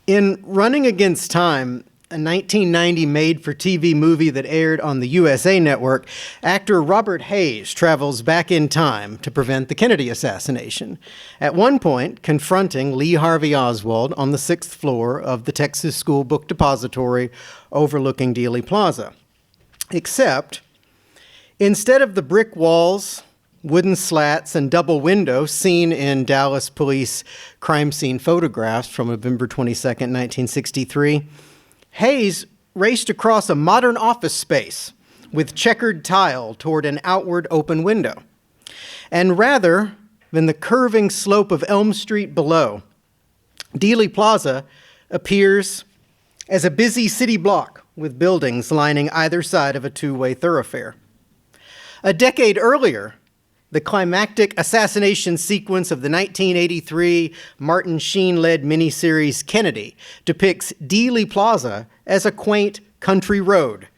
In Running Against Time, a 1990 made-for-TV movie that aired on the USA Network, actor Robert Hayes travels back in time to prevent the Kennedy assassination, at one point confronting Lee Harvey Oswald on the 6th floor of the Texas School Book Depository overlooking Dealey Plaza. Except, instead of the brick walls, wooden slats, and double windows seen in Dallas police crime scene photographs from November 22, 1963, Hayes raced across a modern office space with checkered tile toward an outward open window. And rather than the curving slope of Elm Street below, Dealey Plaza appears as a busy city block with buildings lining either side of a two-way thoroughfare. A decade earlier, the climactic assassination sequence of the 1983 Martin Sheen-led miniseries Kennedy depicts Dealey Plaza as a quaint country road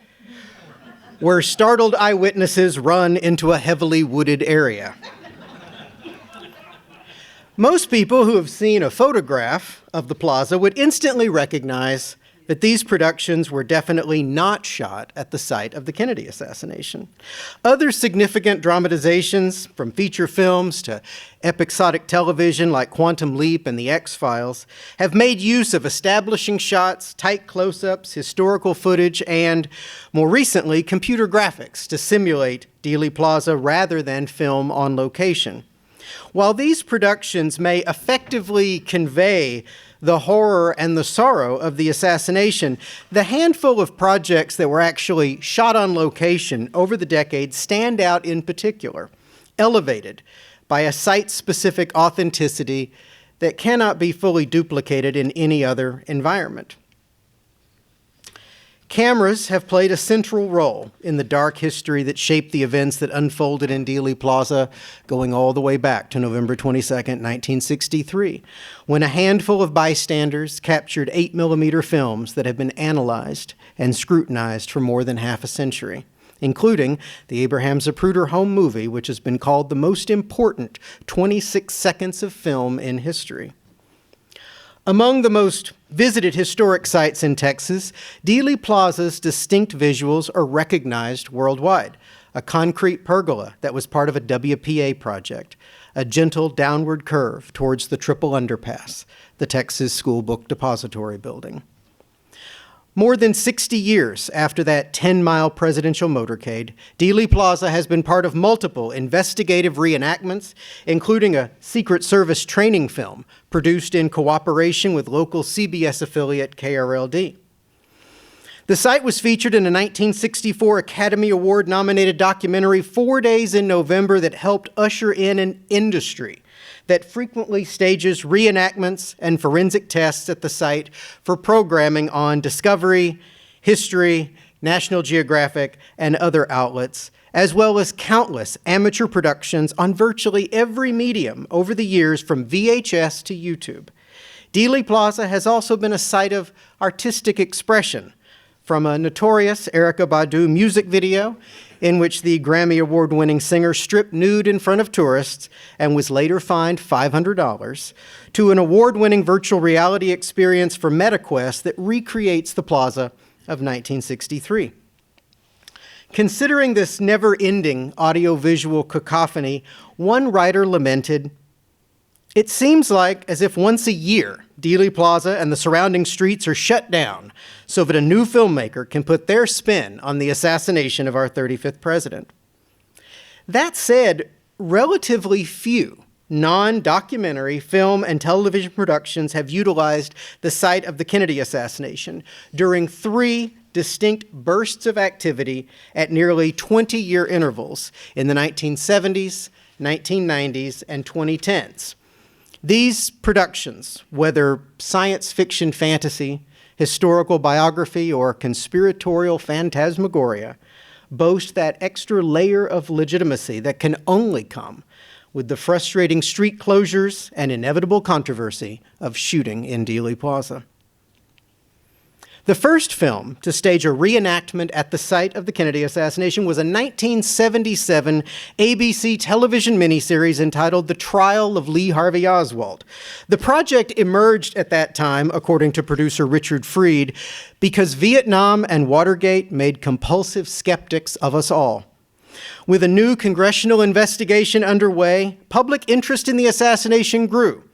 where startled eyewitnesses run into a heavily wooded area. Most people who have seen a photograph of the plaza would instantly recognize that these productions were definitely not shot at the site of the Kennedy assassination. Other significant dramatizations, from feature films to episodic television like Quantum Leap and The X-Files, have made use of establishing shots, tight close-ups, historical footage, and, more recently, computer graphics to simulate Dealey Plaza rather than film on location. While these productions may effectively convey the horror and the sorrow of the assassination, the handful of projects that were actually shot on location over the decades stand out in particular, elevated by a site-specific authenticity that cannot be fully duplicated in any other environment. Cameras have played a central role in the dark history that shaped the events that unfolded in Dealey Plaza, going all the way back to November 22, 1963, when a handful of bystanders captured 8mm films that have been analyzed and scrutinized for more than half a century, including the Abraham Zapruder home movie, which has been called the most important 26 seconds of film in history. Among the most visited historic sites in Texas, Dealey Plaza's distinct visuals are recognized worldwide. A concrete pergola that was part of a WPA project, a gentle downward curve towards the triple underpass, the Texas School Book Depository building. More than 60 years after that 10-mile presidential motorcade, Dealey Plaza has been part of multiple investigative reenactments, including a Secret Service training film produced in cooperation with local CBS affiliate KRLD. The site was featured in a 1964 Academy Award-nominated documentary 4 days in November that helped usher in an industry that frequently stages reenactments and forensic tests at the site for programming on Discovery, History, National Geographic, and other outlets, as well as countless amateur productions on virtually every medium over the years from VHS to YouTube. Dealey Plaza has also been a site of artistic expression, from a notorious Erykah Badu music video in which the Grammy Award-winning singer stripped nude in front of tourists and was later fined $500, to an award-winning virtual reality experience for MetaQuest that recreates the plaza of 1963. Considering this never-ending audiovisual cacophony, one writer lamented, "It seems like as if once a year, Dealey Plaza and the surrounding streets are shut down so that a new filmmaker can put their spin on the assassination of our 35th president." That said, relatively few non-documentary film and television productions have utilized the site of the Kennedy assassination during 3 distinct bursts of activity at nearly 20-year intervals in the 1970s, 1990s, and 2010s. These productions, whether science fiction fantasy, historical biography, or conspiratorial phantasmagoria, boast that extra layer of legitimacy that can only come with the frustrating street closures and inevitable controversy of shooting in Dealey Plaza. The first film to stage a reenactment at the site of the Kennedy assassination was a 1977 ABC television miniseries entitled The Trial of Lee Harvey Oswald. The project emerged at that time, according to producer Richard Freed, because Vietnam and Watergate made compulsive skeptics of us all. With a new congressional investigation underway, public interest in the assassination grew,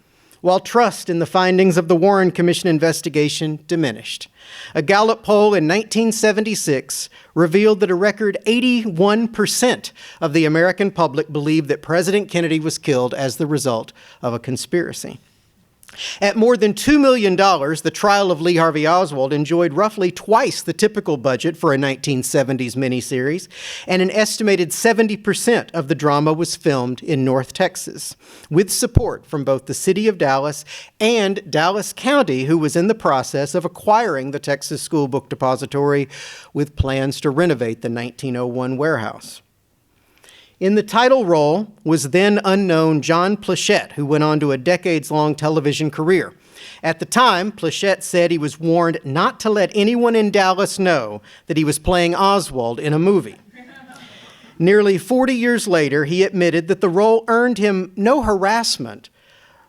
while trust in the findings of the Warren Commission investigation diminished. A Gallup poll in 1976 revealed that a record 81% of the American public believed that President Kennedy was killed as the result of a conspiracy. At more than $2 million, the trial of Lee Harvey Oswald enjoyed roughly twice the typical budget for a 1970s miniseries, and an estimated 70% of the drama was filmed in North Texas, with support from both the city of Dallas and Dallas County, who was in the process of acquiring the Texas School Book Depository with plans to renovate the 1901 warehouse. In the title role was then unknown John Plachette, who went on to a decades-long television career. At the time, Plachette said he was warned not to let anyone in Dallas know that he was playing Oswald in a movie. Nearly 40 years later, he admitted that the role earned him no harassment,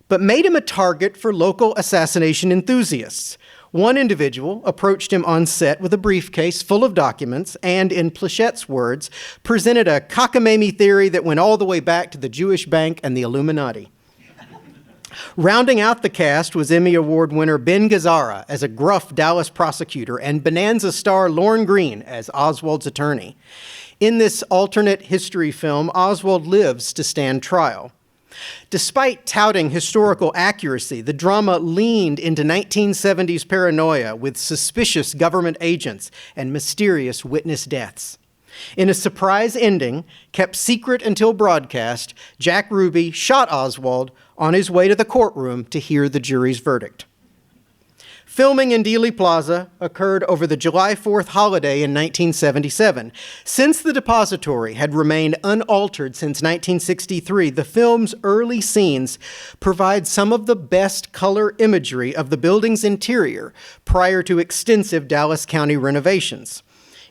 but made him a target for local assassination enthusiasts. One individual approached him on set with a briefcase full of documents and, in Plachette's words, presented a cockamamie theory that went all the way back to the Jewish Bank and the Illuminati. Rounding out the cast was Emmy Award winner Ben Gazzara as a gruff Dallas prosecutor and Bonanza star Lorne Greene as Oswald's attorney. In this alternate history film, Oswald lives to stand trial. Despite touting historical accuracy, the drama leaned into 1970s paranoia with suspicious government agents and mysterious witness deaths. In a surprise ending, kept secret until broadcast, Jack Ruby shot Oswald on his way to the courtroom to hear the jury's verdict. Filming in Dealey Plaza occurred over the July 4th holiday in 1977. Since the depository had remained unaltered since 1963, the film's early scenes provide some of the best color imagery of the building's interior prior to extensive Dallas County renovations.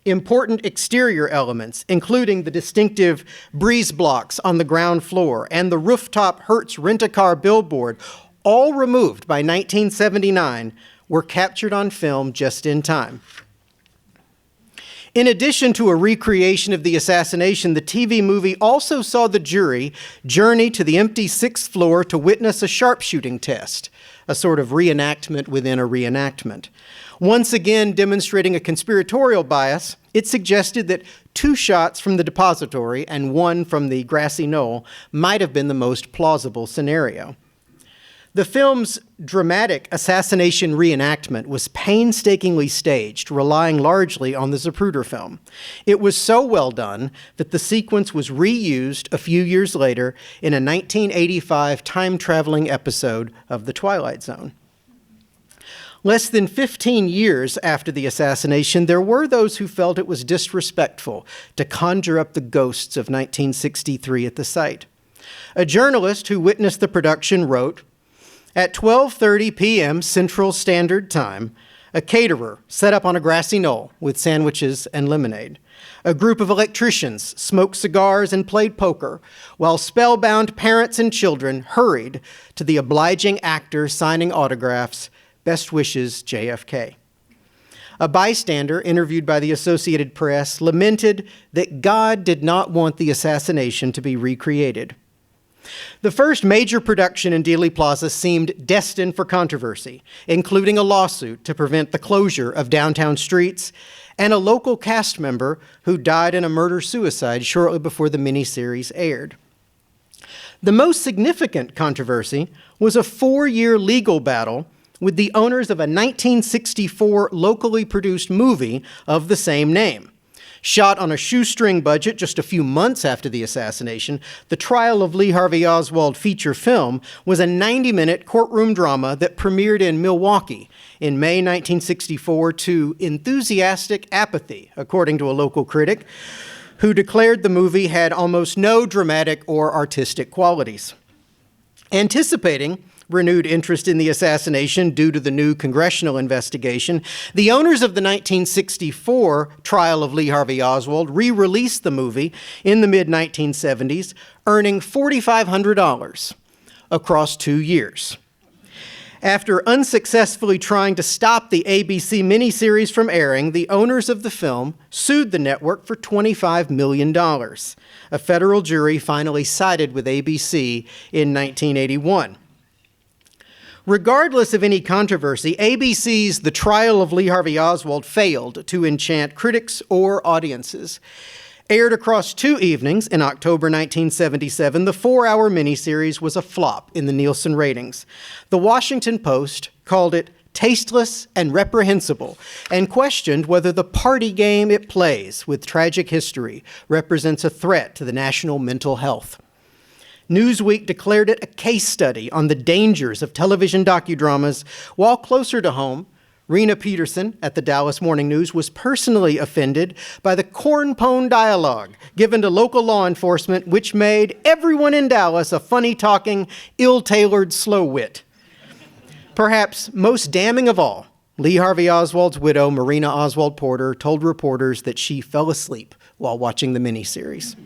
Important exterior elements, including the distinctive breeze blocks on the ground floor and the rooftop Hertz rent-a-car billboard, all removed by 1979, were captured on film just in time. In addition to a recreation of the assassination, the TV movie also saw the jury journey to the empty 6th floor to witness a sharpshooting test, a sort of reenactment within a reenactment. Once again demonstrating a conspiratorial bias, it suggested that 2 shots from the depository and 1 from the grassy knoll might have been the most plausible scenario. The film's dramatic assassination reenactment was painstakingly staged, relying largely on the Zapruder film. It was so well done that the sequence was reused a few years later in a 1985 time-traveling episode of The Twilight Zone. Less than 15 years after the assassination, there were those who felt it was disrespectful to conjure up the ghosts of 1963 at the site. A journalist who witnessed the production wrote, "At 12:30 p.m. Central Standard Time, a caterer set up on a grassy knoll with sandwiches and lemonade. A group of electricians smoked cigars and played poker, while spellbound parents and children hurried to the obliging actor signing autographs, 'Best wishes, JFK.' A bystander interviewed by the Associated Press lamented that God did not want the assassination to be recreated. The first major production in Dealey Plaza seemed destined for controversy, including a lawsuit to prevent the closure of downtown streets and a local cast member who died in a murder-suicide shortly before the miniseries aired. The most significant controversy was a 4-year legal battle with the owners of a 1964 locally produced movie of the same name. Shot on a shoestring budget just a few months after the assassination, The Trial of Lee Harvey Oswald feature film was a 90-minute courtroom drama that premiered in Milwaukee in May 1964 to enthusiastic apathy, according to a local critic, who declared the movie had almost no dramatic or artistic qualities. Anticipating renewed interest in the assassination due to the new congressional investigation, the owners of the 1964 trial of Lee Harvey Oswald re-released the movie in the mid-1970s, earning $4,500 across 2 years. After unsuccessfully trying to stop the ABC miniseries from airing, the owners of the film sued the network for $25 million. A federal jury finally sided with ABC in 1981. Regardless of any controversy, ABC's The Trial of Lee Harvey Oswald failed to enchant critics or audiences. Aired across 2 evenings in October 1977, the 4-hour miniseries was a flop in the Nielsen ratings. The Washington Post called it tasteless and reprehensible, and questioned whether the party game it plays with tragic history represents a threat to the national mental health. Newsweek declared it a case study on the dangers of television docudramas, while closer to home, Rena Peterson at the Dallas Morning News was personally offended by the corn-pone dialogue given to local law enforcement, which made everyone in Dallas a funny-talking, ill-tailored slow wit. Perhaps most damning of all, Lee Harvey Oswald's widow, Marina Oswald Porter, told reporters that she fell asleep while watching the miniseries.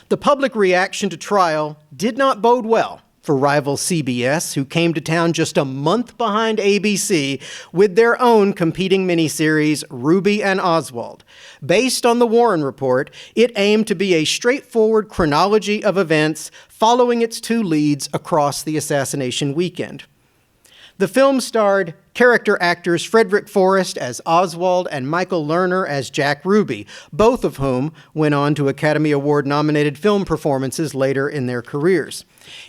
The public reaction to trial did not bode well for rival CBS, who came to town just a month behind ABC with their own competing miniseries, Ruby and Oswald. Based on the Warren Report, it aimed to be a straightforward chronology of events following its 2 leads across the assassination weekend. The film starred character actors Frederick Forrest as Oswald and Michael Lerner as Jack Ruby, both of whom went on to Academy Award-nominated film performances later in their careers.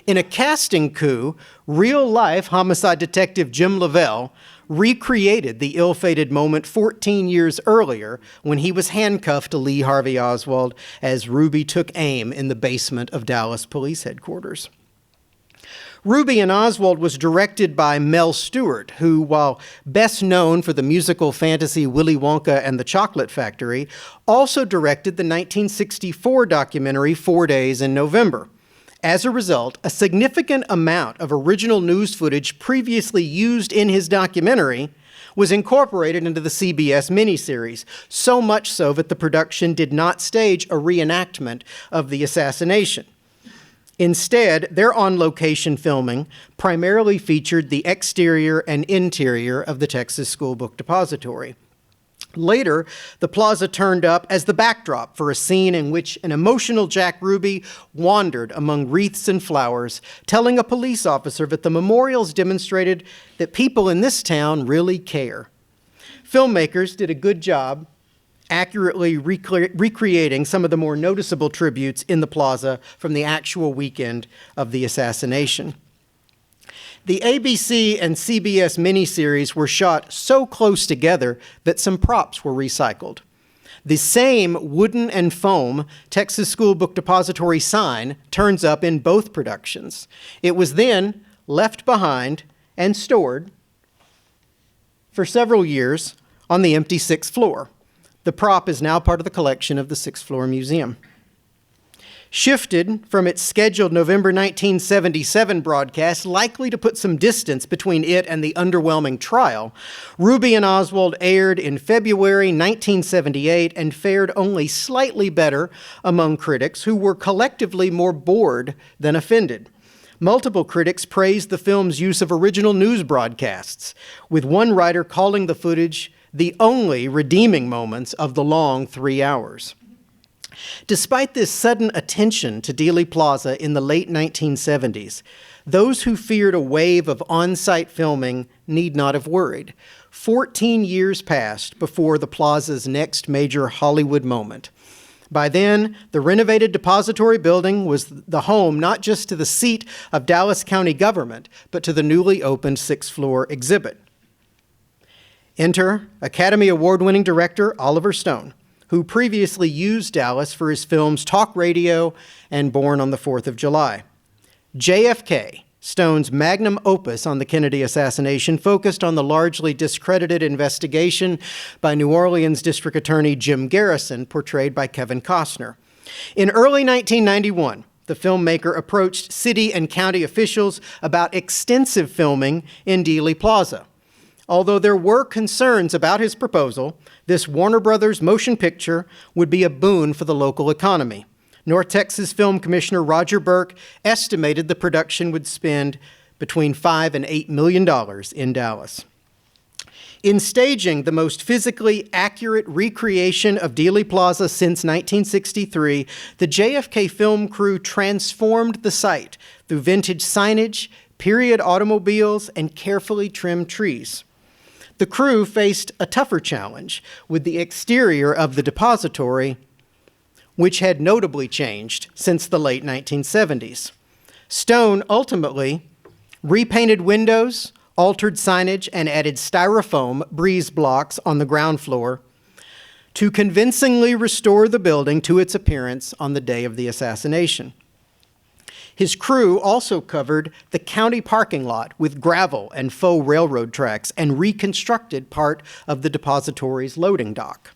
In a casting coup, real-life homicide detective Jim Lavelle recreated the ill-fated moment 14 years earlier when he was handcuffed to Lee Harvey Oswald as Ruby took aim in the basement of Dallas Police Headquarters. Ruby and Oswald was directed by Mel Stewart, who, while best known for the musical fantasy Willy Wonka and the Chocolate Factory, also directed the 1964 documentary 4 Days in November. As a result, a significant amount of original news footage previously used in his documentary was incorporated into the CBS miniseries, so much so that the production did not stage a reenactment of the assassination. Instead, their on-location filming primarily featured the exterior and interior of the Texas School Book Depository. Later, the plaza turned up as the backdrop for a scene in which an emotional Jack Ruby wandered among wreaths and flowers, telling a police officer that the memorials demonstrated that people in this town really care. Filmmakers did a good job accurately recreating some of the more noticeable tributes in the plaza from the actual weekend of the assassination. The ABC and CBS miniseries were shot so close together that some props were recycled. The same wooden and foam Texas School Book Depository sign turns up in both productions. It was then left behind and stored for several years on the empty 6th floor. The prop is now part of the collection of the 6th Floor Museum. Shifted from its scheduled November 1977 broadcast, likely to put some distance between it and the underwhelming trial, Ruby and Oswald aired in February 1978 and fared only slightly better among critics, who were collectively more bored than offended. Multiple critics praised the film's use of original news broadcasts, with one writer calling the footage the only redeeming moments of the long 3 hours. Despite this sudden attention to Dealey Plaza in the late 1970s, those who feared a wave of on-site filming need not have worried. 14 years passed before the plaza's next major Hollywood moment. By then, the renovated depository building was the home not just to the seat of Dallas County government, but to the newly opened 6th floor exhibit. Enter Academy Award-winning director Oliver Stone, who previously used Dallas for his films Talk Radio and Born on the 4th of July. JFK, Stone's magnum opus on the Kennedy assassination, focused on the largely discredited investigation by New Orleans District Attorney Jim Garrison, portrayed by Kevin Costner. In early 1991, the filmmaker approached city and county officials about extensive filming in Dealey Plaza. Although there were concerns about his proposal, this Warner Brothers motion picture would be a boon for the local economy. North Texas Film Commissioner Roger Burke estimated the production would spend between $5 and $8 million in Dallas. In staging the most physically accurate recreation of Dealey Plaza since 1963, the JFK film crew transformed the site through vintage signage, period automobiles, and carefully trimmed trees. The crew faced a tougher challenge with the exterior of the depository, which had notably changed since the late 1970s. Stone ultimately repainted windows, altered signage, and added styrofoam breeze blocks on the ground floor to convincingly restore the building to its appearance on the day of the assassination. His crew also covered the county parking lot with gravel and faux railroad tracks and reconstructed part of the depository's loading dock.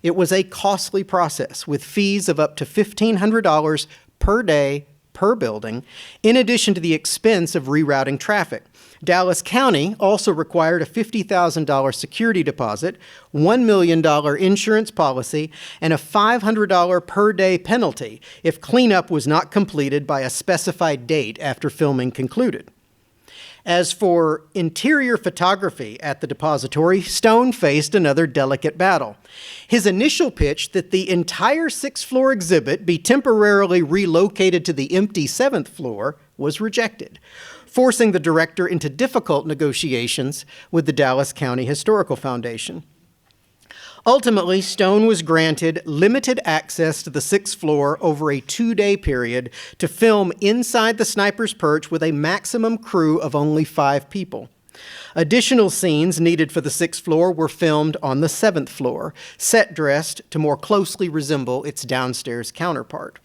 It was a costly process with fees of up to $1,500 per day per building, in addition to the expense of rerouting traffic. Dallas County also required a $50,000 security deposit, $1 million insurance policy, and a $500 per day penalty if cleanup was not completed by a specified date after filming concluded. As for interior photography at the depository, Stone faced another delicate battle. His initial pitch that the entire sixth-floor exhibit be temporarily relocated to the empty seventh floor was rejected, forcing the director into difficult negotiations with the Dallas County Historical Foundation. Ultimately, Stone was granted limited access to the sixth floor over a 2-day period to film inside the sniper's perch with a maximum crew of only 5 people. Additional scenes needed for the sixth floor were filmed on the seventh floor, set dressed to more closely resemble its downstairs counterpart.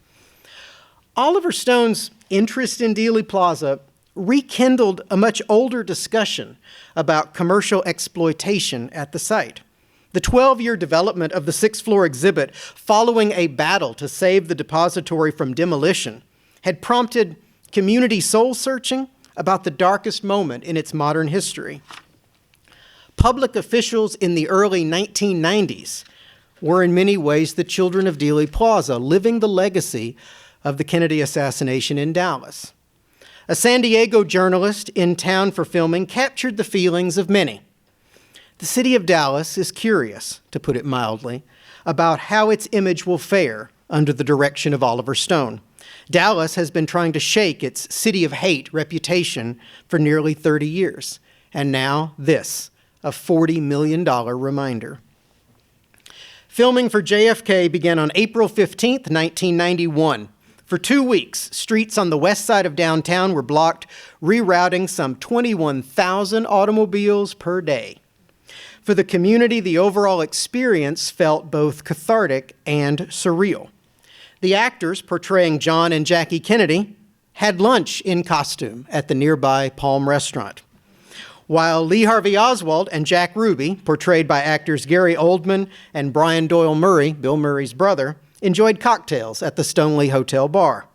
Oliver Stone's interest in Dealey Plaza rekindled a much older discussion about commercial exploitation at the site. The 12-year development of the sixth-floor exhibit, following a battle to save the depository from demolition, had prompted community soul-searching about the darkest moment in its modern history. Public officials in the early 1990s were in many ways the children of Dealey Plaza, living the legacy of the Kennedy assassination in Dallas. A San Diego journalist in town for filming captured the feelings of many. The city of Dallas is curious, to put it mildly, about how its image will fare under the direction of Oliver Stone. Dallas has been trying to shake its city of hate reputation for nearly 30 years. And now this, a $40 million reminder. Filming for JFK began on April 15, 1991. For 2 weeks, streets on the west side of downtown were blocked, rerouting some 21,000 automobiles per day. For the community, the overall experience felt both cathartic and surreal. The actors portraying John and Jackie Kennedy had lunch in costume at the nearby Palm Restaurant, while Lee Harvey Oswald and Jack Ruby, portrayed by actors Gary Oldman and Brian Doyle Murray, Bill Murray's brother, enjoyed cocktails at the Stoneleigh Hotel bar.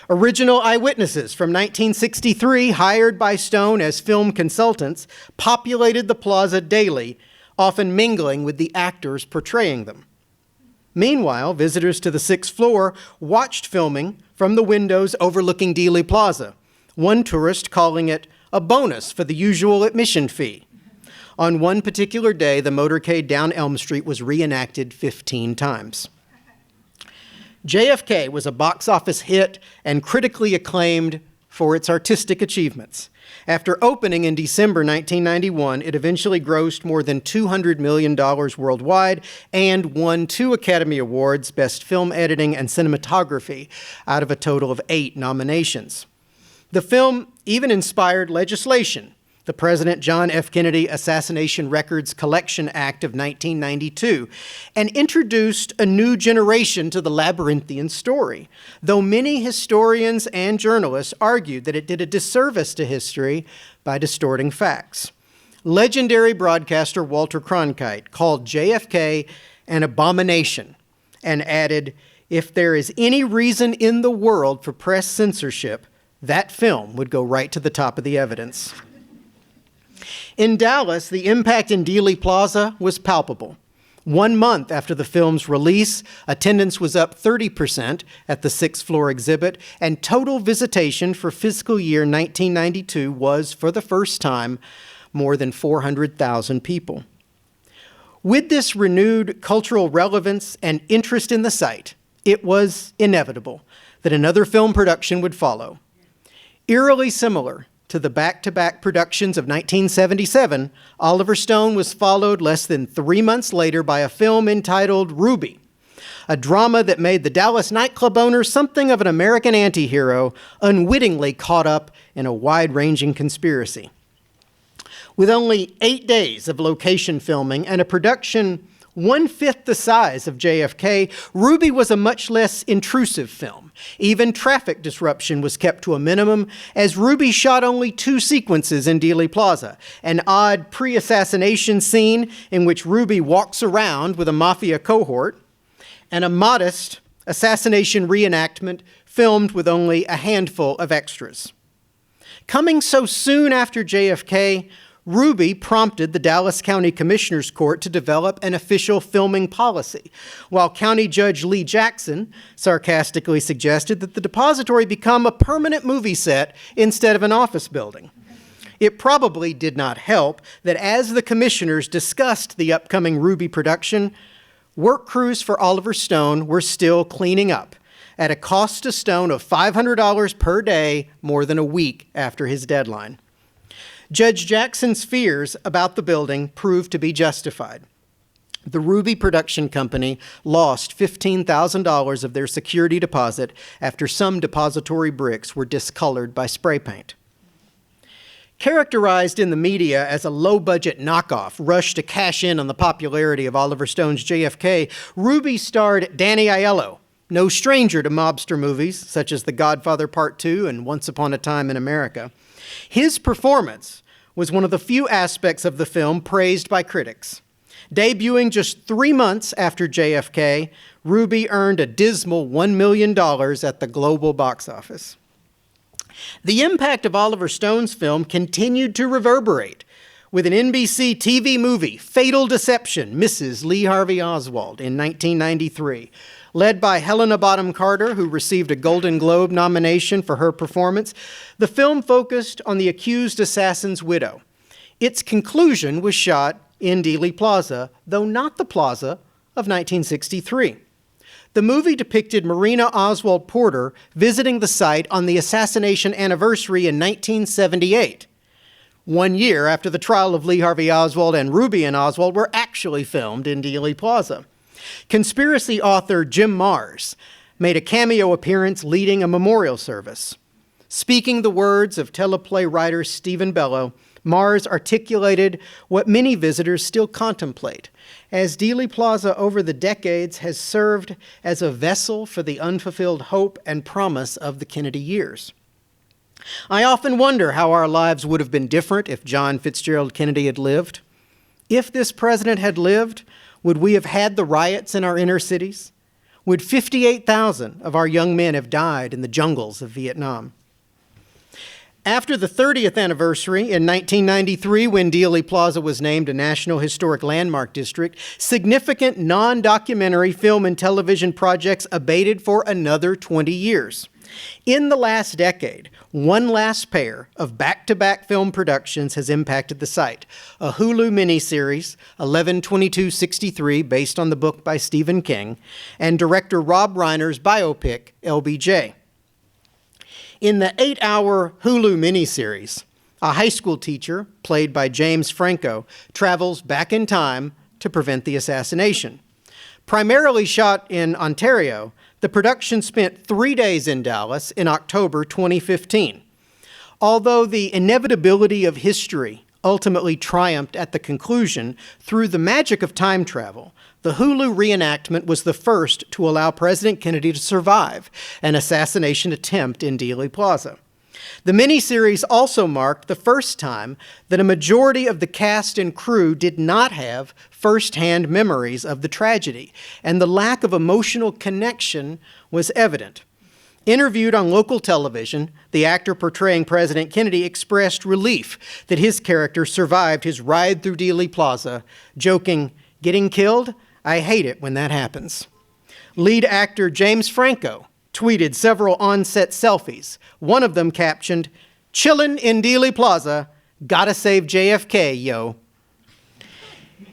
Original eyewitnesses from 1963, hired by Stone as film consultants, populated the plaza daily, often mingling with the actors portraying them. Meanwhile, visitors to the sixth floor watched filming from the windows overlooking Dealey Plaza, one tourist calling it a bonus for the usual admission fee. On one particular day, the motorcade down Elm Street was reenacted 15 times. JFK was a box office hit and critically acclaimed for its artistic achievements. After opening in December 1991, it eventually grossed more than $200 million worldwide and won 2 Academy Awards, Best Film Editing and Cinematography, out of a total of 8 nominations. The film even inspired legislation. The President John F. Kennedy Assassination Records Collection Act of 1992, and introduced a new generation to the labyrinthian story, though many historians and journalists argued that it did a disservice to history by distorting facts. Legendary broadcaster Walter Cronkite called JFK an abomination and added, If there is any reason in the world for press censorship, that film would go right to the top of the evidence. In Dallas, the impact in Dealey Plaza was palpable. 1 month after the film's release, attendance was up 30% at the sixth-floor exhibit, and total visitation for fiscal year 1992 was, for the first time, more than 400,000 people. With this renewed cultural relevance and interest in the site, it was inevitable that another film production would follow. Eerily similar to the back-to-back productions of 1977, Oliver Stone was followed less than 3 months later by a film entitled Ruby, a drama that made the Dallas nightclub owner something of an American anti-hero, unwittingly caught up in a wide-ranging conspiracy. With only 8 days of location filming and a production 1/5 the size of JFK, Ruby was a much less intrusive film. Even traffic disruption was kept to a minimum, as Ruby shot only 2 sequences in Dealey Plaza, an odd pre-assassination scene in which Ruby walks around with a mafia cohort, and a modest assassination reenactment filmed with only a handful of extras. Coming so soon after JFK, Ruby prompted the Dallas County Commissioner's Court to develop an official filming policy, while County Judge Lee Jackson sarcastically suggested that the depository become a permanent movie set instead of an office building. It probably did not help that as the commissioners discussed the upcoming Ruby production, work crews for Oliver Stone were still cleaning up at a cost to Stone of $500 per day, more than a week after his deadline. Judge Jackson's fears about the building proved to be justified. The Ruby Production Company lost $15,000 of their security deposit after some depository bricks were discolored by spray paint. Characterized in the media as a low-budget knockoff rushed to cash in on the popularity of Oliver Stone's JFK, Ruby starred Danny Aiello, no stranger to mobster movies such as The Godfather Part II and Once Upon a Time in America. His performance was one of the few aspects of the film praised by critics. Debuting just 3 months after JFK, Ruby earned a dismal $1 million at the global box office. The impact of Oliver Stone's film continued to reverberate with an NBC TV movie, Fatal Deception, Mrs. Lee Harvey Oswald, in 1993. Led by Helena Bonham Carter, who received a Golden Globe nomination for her performance, the film focused on the accused assassin's widow. Its conclusion was shot in Dealey Plaza, though not the plaza of 1963. The movie depicted Marina Oswald Porter visiting the site on the assassination anniversary in 1978, 1 year after the trial of Lee Harvey Oswald and Ruby and Oswald were actually filmed in Dealey Plaza. Conspiracy author Jim Marrs made a cameo appearance leading a memorial service. Speaking the words of teleplay writer Stephen Bellow, Marrs articulated what many visitors still contemplate, as Dealey Plaza over the decades has served as a vessel for the unfulfilled hope and promise of the Kennedy years. I often wonder how our lives would have been different if John Fitzgerald Kennedy had lived. If this president had lived, would we have had the riots in our inner cities? Would 58,000 of our young men have died in the jungles of Vietnam? After the 30th anniversary in 1993, when Dealey Plaza was named a National Historic Landmark District, significant non-documentary film and television projects abated for another 20 years. In the last decade, one last pair of back-to-back film productions has impacted the site. A Hulu miniseries, 11/22/63, based on the book by Stephen King, and director Rob Reiner's biopic, LBJ. In the 8-hour Hulu miniseries, a high school teacher, played by James Franco, travels back in time to prevent the assassination. Primarily shot in Ontario, the production spent 3 days in Dallas in October 2015. Although the inevitability of history ultimately triumphed at the conclusion through the magic of time travel, the Hulu reenactment was the first to allow President Kennedy to survive an assassination attempt in Dealey Plaza. The miniseries also marked the first time that a majority of the cast and crew did not have first-hand memories of the tragedy, and the lack of emotional connection was evident. Interviewed on local television, the actor portraying President Kennedy expressed relief that his character survived his ride through Dealey Plaza, joking, "Getting killed? I hate it when that happens." Lead actor James Franco tweeted several on-set selfies. One of them captioned, "Chillin' in Dealey Plaza, gotta save JFK, yo."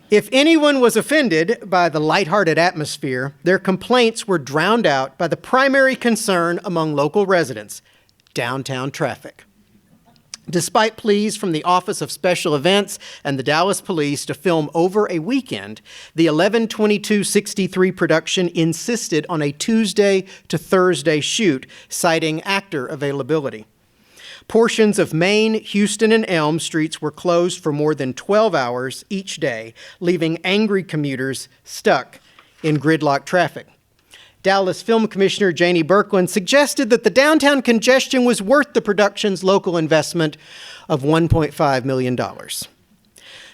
If anyone was offended by the lighthearted atmosphere, their complaints were drowned out by the primary concern among local residents, downtown traffic. Despite pleas from the Office of Special Events and the Dallas Police to film over a weekend, the 11/22/63 production insisted on a Tuesday to Thursday shoot, citing actor availability. Portions of Main, Houston, and Elm Streets were closed for more than 12 hours each day, leaving angry commuters stuck in gridlock traffic. Dallas Film Commissioner Janie Birkeland suggested that the downtown congestion was worth the production's local investment of $1.5 million.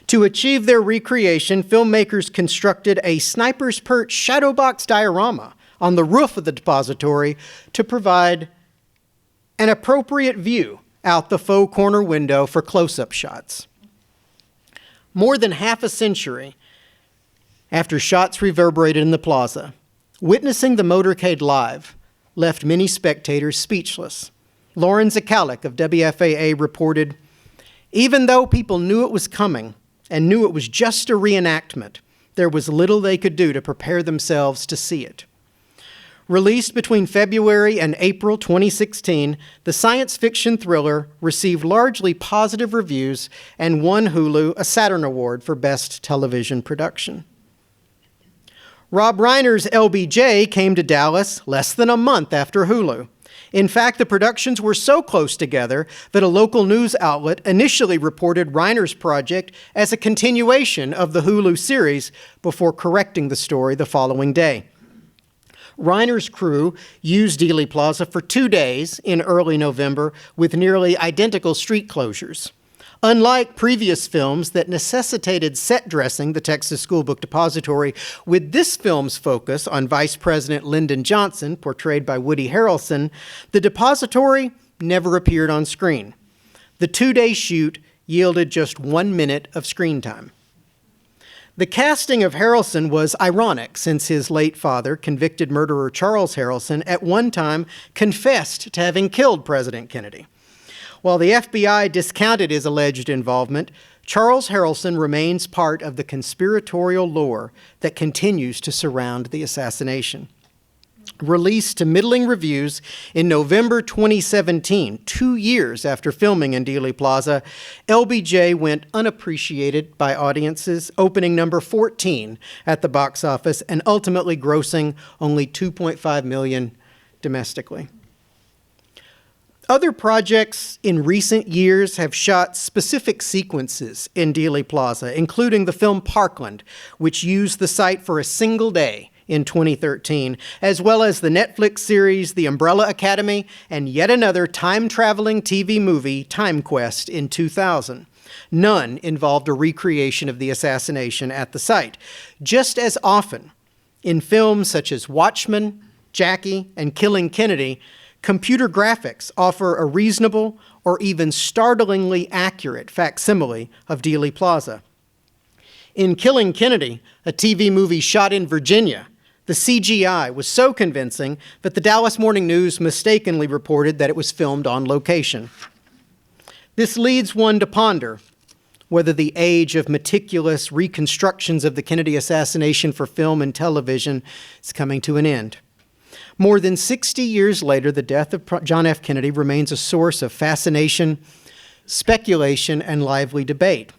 To achieve their recreation, filmmakers constructed a sniper's perch shadow box diorama on the roof of the depository to provide an appropriate view out the faux corner window for close-up shots. More than half a century after shots reverberated in the plaza, witnessing the motorcade live left many spectators speechless. Lauren Zakalik of WFAA reported, "Even though people knew it was coming and knew it was just a reenactment, there was little they could do to prepare themselves to see it." Released between February and April 2016, the science fiction thriller received largely positive reviews and won Hulu a Saturn Award for Best Television Production. Rob Reiner's LBJ came to Dallas less than a month after Hulu. In fact, the productions were so close together that a local news outlet initially reported Reiner's project as a continuation of the Hulu series before correcting the story the following day. Reiner's crew used Dealey Plaza for 2 days in early November with nearly identical street closures. Unlike previous films that necessitated set dressing the Texas School Book Depository, with this film's focus on Vice President Lyndon Johnson, portrayed by Woody Harrelson, the depository never appeared on screen. The 2-day shoot yielded just 1 minute of screen time. The casting of Harrelson was ironic, since his late father, convicted murderer Charles Harrelson, at one time confessed to having killed President Kennedy. While the FBI discounted his alleged involvement, Charles Harrelson remains part of the conspiratorial lore that continues to surround the assassination. Released to middling reviews in November 2017, 2 years after filming in Dealey Plaza, LBJ went unappreciated by audiences, opening number 14 at the box office and ultimately grossing only $2.5 million domestically. Other projects in recent years have shot specific sequences in Dealey Plaza, including the film Parkland, which used the site for a single day in 2013, as well as the Netflix series The Umbrella Academy and yet another time-traveling TV movie, Time Quest, in 2000. None involved a recreation of the assassination at the site. Just as often, in films such as Watchmen, Jackie, and Killing Kennedy, computer graphics offer a reasonable or even startlingly accurate facsimile of Dealey Plaza. In Killing Kennedy, a TV movie shot in Virginia, the CGI was so convincing that the Dallas Morning News mistakenly reported that it was filmed on location. This leads one to ponder whether the age of meticulous reconstructions of the Kennedy assassination for film and television is coming to an end. More than 60 years later, the death of John F. Kennedy remains a source of fascination, speculation, and lively debate.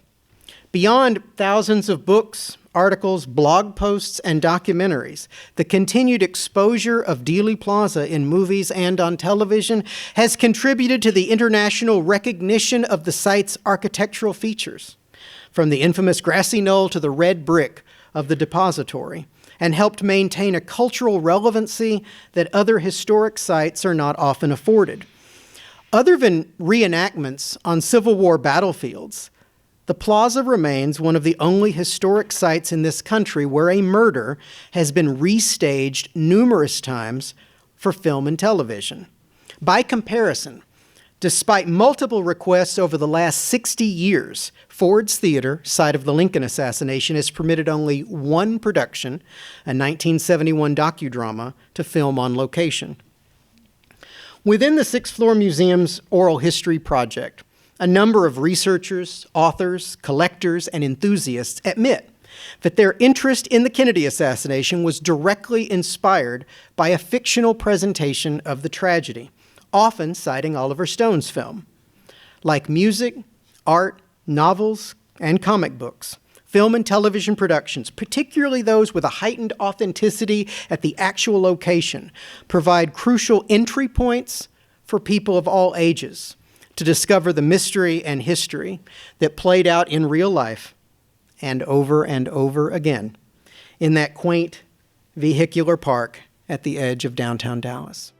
Beyond thousands of books, articles, blog posts, and documentaries, the continued exposure of Dealey Plaza in movies and on television has contributed to the international recognition of the site's architectural features, from the infamous grassy knoll to the red brick of the depository, and helped maintain a cultural relevancy that other historic sites are not often afforded. Other than reenactments on Civil War battlefields, the plaza remains one of the only historic sites in this country where a murder has been restaged numerous times for film and television. By comparison, despite multiple requests over the last 60 years, Ford's Theater, site of the Lincoln assassination, has permitted only one production, a 1971 docudrama, to film on location. Within the Sixth Floor Museum's Oral History Project, a number of researchers, authors, collectors, and enthusiasts admit that their interest in the Kennedy assassination was directly inspired by a fictional presentation of the tragedy, often citing Oliver Stone's film. Like music, art, novels, and comic books, film and television productions, particularly those with a heightened authenticity at the actual location, provide crucial entry points for people of all ages to discover the mystery and history that played out in real life and over again in that quaint vehicular park at the edge of downtown Dallas.